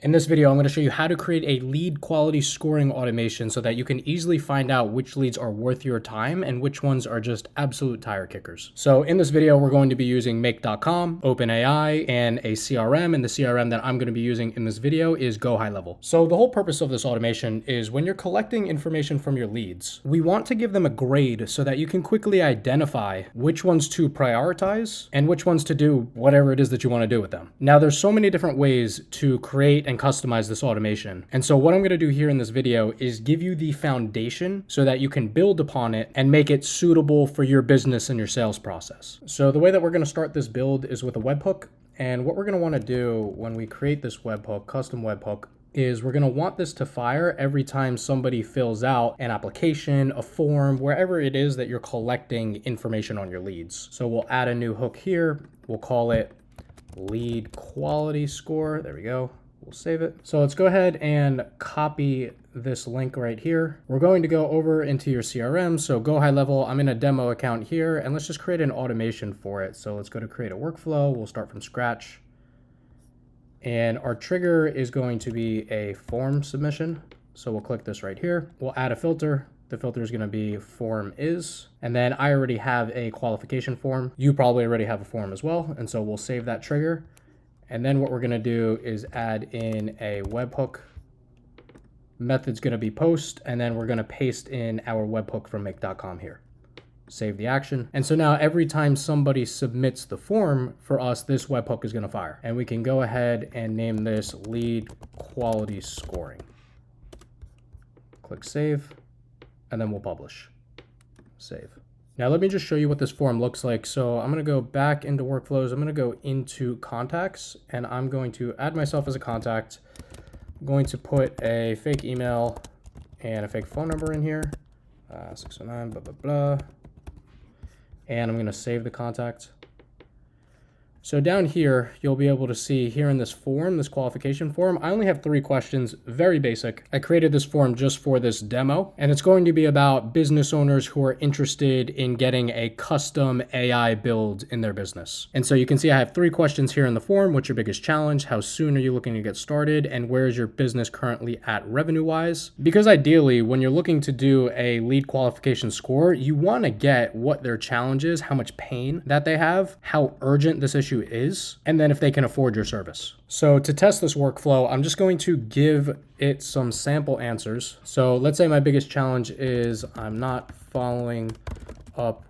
In this video, I'm going to show you how to create a lead quality scoring automation so that you can easily find out which leads are worth your time and which ones are just absolute tire kickers. So in this video, we're going to be using Make.com, OpenAI, and a CRM. And the CRM that I'm going to be using in this video is Go High Level. So the whole purpose of this automation is when you're collecting information from your leads, we want to give them a grade so that you can quickly identify which ones to prioritize and which ones to do whatever it is that you want to do with them. Now, there's so many different ways to create and customize this automation. And so what I'm going to do here in this video is give you the foundation so that you can build upon it and make it suitable for your business and your sales process. So the way that we're going to start this build is with a webhook. And what we're going to want to do when we create this webhook, custom webhook, is we're going to want this to fire every time somebody fills out an application, a form, wherever it is that you're collecting information on your leads. So we'll add a new hook here. We'll call it lead quality score. There we go. We'll save it. So let's go ahead and copy this link right here. We're going to go over into your CRM. So Go High Level, I'm in a demo account here, and let's just create an automation for it. So let's go to create a workflow. We'll start from scratch. And our trigger is going to be a form submission. So we'll click this right here. We'll add a filter. The filter is going to be form is, and then I already have a qualification form. You probably already have a form as well. And so we'll save that trigger. And then what we're going to do is add in a webhook. Method's going to be post, and then we're going to paste in our webhook from Make.com here. Save the action. And so now every time somebody submits the form for us, this webhook is going to fire. And we can go ahead and name this lead quality scoring. Click save, and then we'll publish. Save. Now let me just show you what this form looks like. So I'm going to go back into workflows. I'm going to go into contacts, and I'm going to add myself as a contact. I'm going to put a fake email and a fake phone number in here. 609, blah, blah, blah. And I'm going to save the contact. So down here, you'll be able to see here in this form, this qualification form, I only have 3 questions, very basic. I created this form just for this demo, and it's going to be about business owners who are interested in getting a custom AI build in their business. And so you can see I have 3 questions here in the form. What's your biggest challenge? How soon are you looking to get started? And where is your business currently at revenue-wise? Because ideally, when you're looking to do a lead qualification score, you want to get what their challenge is, how much pain that they have, how urgent this issue is, and then if they can afford your service. So to test this workflow, I'm just going to give it some sample answers. So let's say my biggest challenge is I'm not following up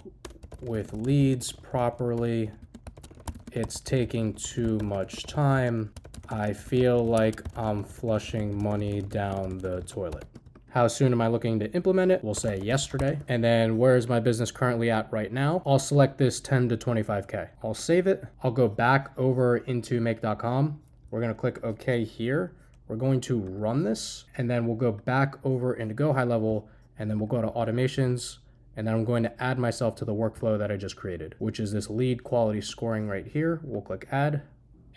with leads properly. It's taking too much time. I feel like I'm flushing money down the toilet. How soon am I looking to implement it? We'll say yesterday. And then where is my business currently at right now? I'll select this 10 to 25K. I'll save it. I'll go back over into Make.com. We're going to click OK here. We're going to run this, and then we'll go back over into Go High Level, and then we'll go to automations. And then I'm going to add myself to the workflow that I just created, which is this lead quality scoring right here. We'll click add.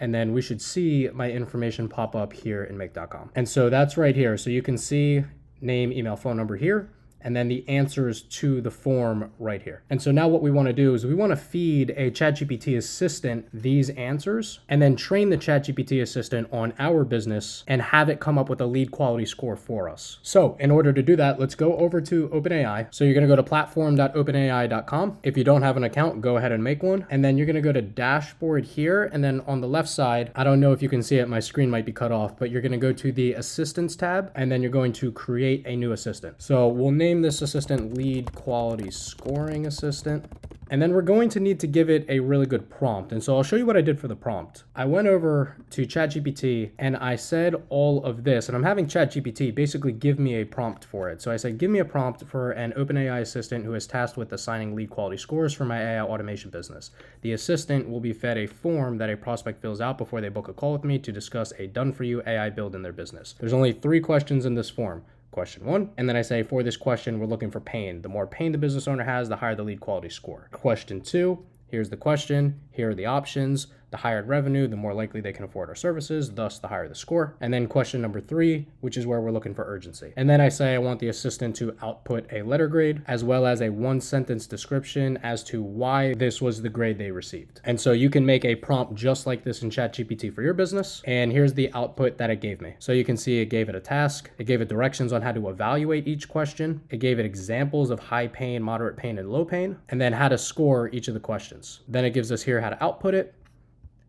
And then we should see my information pop up here in Make.com. And so that's right here. So you can see name, email, phone number here, and then the answers to the form right here. And so now what we want to do is we want to feed a ChatGPT assistant these answers and then train the ChatGPT assistant on our business and have it come up with a lead quality score for us. So in order to do that, let's go over to OpenAI. So you're going to go to platform.openai.com. If you don't have an account, go ahead and make one. And then you're going to go to dashboard here. And then on the left side, I don't know if you can see it, my screen might be cut off, but you're going to go to the assistants tab, and then you're going to create a new assistant. So we'll name this assistant lead quality scoring assistant. And then we're going to need to give it a really good prompt. And so I'll show you what I did for the prompt. I went over to ChatGPT and I said all of this, and I'm having ChatGPT basically give me a prompt for it. So I said, give me a prompt for an OpenAI assistant who is tasked with assigning lead quality scores for my AI automation business. The assistant will be fed a form that a prospect fills out before they book a call with me to discuss a done-for-you AI build in their business. There's only 3 questions in this form. Question 1, and then I say for this question, we're looking for pain. The more pain the business owner has, the higher the lead quality score. Question 2, here's the question, here are the options. The higher revenue, the more likely they can afford our services, thus the higher the score. And then question number 3, which is where we're looking for urgency. And then I say I want the assistant to output a letter grade as well as a 1-sentence description as to why this was the grade they received. And so you can make a prompt just like this in ChatGPT for your business. And here's the output that it gave me. So you can see it gave it a task. It gave it directions on how to evaluate each question. It gave it examples of high pain, moderate pain, and low pain, and then how to score each of the questions. Then it gives us here how to output it,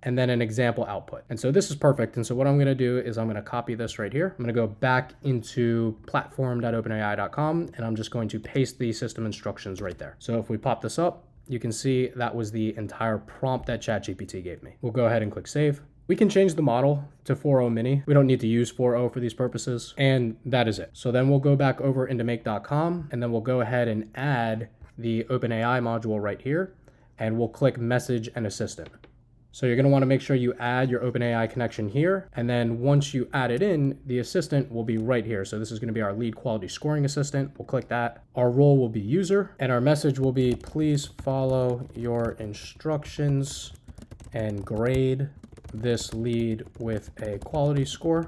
and then an example output. And so this is perfect. And so what I'm gonna do is I'm gonna copy this right here. I'm gonna go back into platform.openai.com, and I'm just going to paste the system instructions right there. So if we pop this up, you can see that was the entire prompt that ChatGPT gave me. We'll go ahead and click save. We can change the model to 4.0 mini. We don't need to use 4.0 for these purposes. And that is it. So then we'll go back over into make.com, and then we'll go ahead and add the OpenAI module right here, and we'll click message and assistant. So you're going to want to make sure you add your OpenAI connection here. And then once you add it in, the assistant will be right here. So this is going to be our lead quality scoring assistant. We'll click that. Our role will be user, and our message will be, please follow your instructions and grade this lead with a quality score.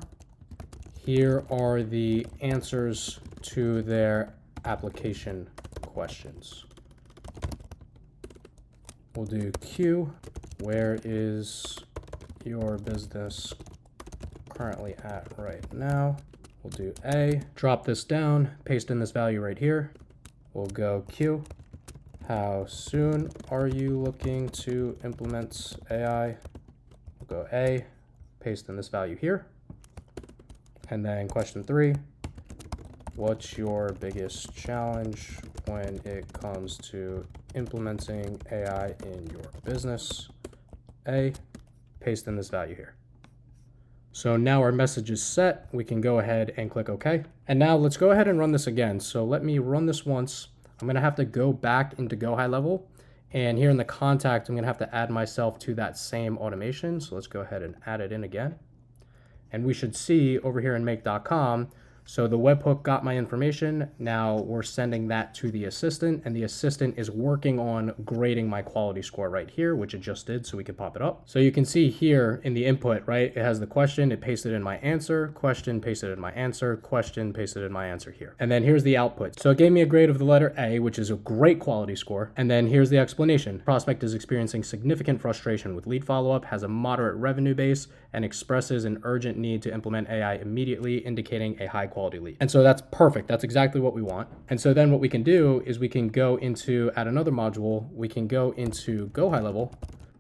Here are the answers to their application questions. We'll do Q. Where is your business currently at right now? We'll do A. Drop this down, paste in this value right here. We'll go Q. How soon are you looking to implement AI? We'll go A, paste in this value here. And then question 3. What's your biggest challenge when it comes to implementing AI in your business? A, paste in this value here. So now our message is set. We can go ahead and click OK. And now let's go ahead and run this again. So let me run this once. I'm going to have to go back into Go High Level. And here in the contact, I'm going to have to add myself to that same automation. So let's go ahead and add it in again. And we should see over here in make.com, so the webhook got my information. Now we're sending that to the assistant, and the assistant is working on grading my quality score right here, which it just did, so we can pop it up. So you can see here in the input, right, it has the question, it pasted in my answer, question, pasted in my answer, question, pasted in my answer here. And then here's the output. So it gave me a grade of the letter A, which is a great quality score. And then here's the explanation. Prospect is experiencing significant frustration with lead follow-up, has a moderate revenue base, and expresses an urgent need to implement AI immediately, indicating a high quality lead. And so that's perfect. That's exactly what we want. And so then what we can do is we can go into, add another module. We can go into Go High Level.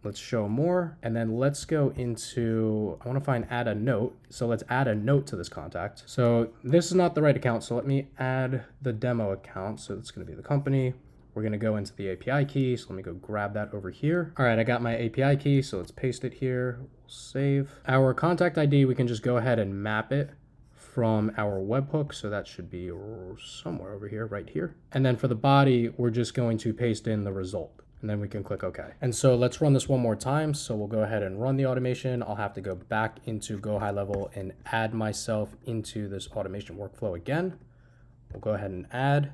Let's show more. And then let's go into, I want to find add a note. So let's add a note to this contact. So this is not the right account. So let me add the demo account. So it's going to be the company. We're going to go into the API key. So let me go grab that over here. All right, I got my API key. So let's paste it here. We'll save. Our contact ID, we can just go ahead and map it from our webhook. So that should be somewhere over here, right here. And then for the body, we're just going to paste in the result. And then we can click OK. And so let's run this one more time. So we'll go ahead and run the automation. I'll have to go back into Go High Level and add myself into this automation workflow again. We'll go ahead and add.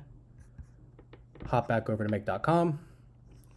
Hop back over to make.com.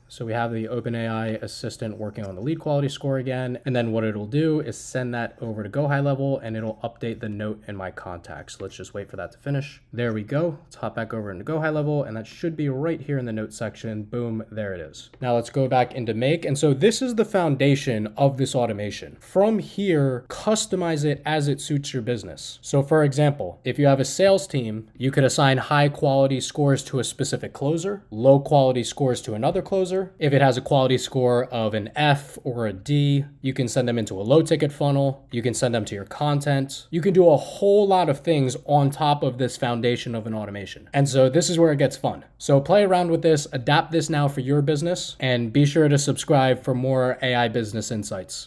So we have the OpenAI assistant working on the lead quality score again. And then what it'll do is send that over to Go High Level, and it'll update the note in my contacts. So let's just wait for that to finish. There we go. Let's hop back over into Go High Level, and that should be right here in the note section. Boom, there it is. Now let's go back into Make. And so this is the foundation of this automation. From here, customize it as it suits your business. So for example, if you have a sales team, you could assign high quality scores to a specific closer, low quality scores to another closer. If it has a quality score of an F or a D, you can send them into a low ticket funnel. You can send them to your content. You can do a whole lot of things on top of this foundation of an automation. And so this is where it gets fun. So play around with this, adapt this now for your business, and be sure to subscribe for more AI business insights.